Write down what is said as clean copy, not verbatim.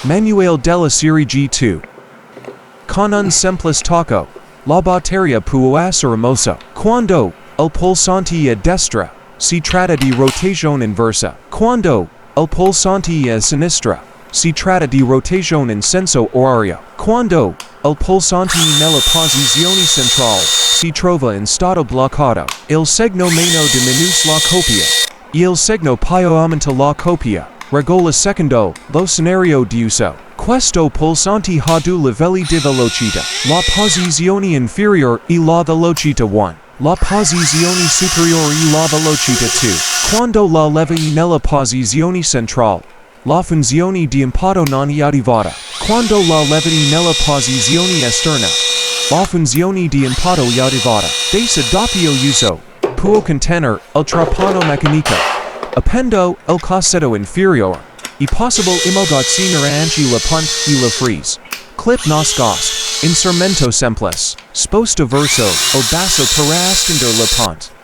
Manuel della Serie G2. Con un semplice tocco, la batteria può essere mossa. Quando il pulsante a destra, si tratta di rotazione inversa. Quando il pulsante a sinistra, si tratta di rotazione in senso orario. Quando il pulsante nella posizione centrale si trova in stato bloccato, il segno meno diminuisce la copia. Il segno più aumenta la copia. Regola secondo lo scenario di uso. Questo pulsante ha due livelli di velocità. La posizione inferiore e la velocità 1. La posizione superiore e la velocità 2. Quando la levi nella posizione centrale, la funzione di impatto non è attivata. Quando la levi nella posizione esterna, la funzione di impatto è attivata. Base doppio uso. Può contenere il trapano meccanico. Appendo il cassetto inferiore. È possibile immogazzionare anche la punta e la freeze. Clip nascosto. Insermento semplice. Sposta verso il basso per estendere la punta.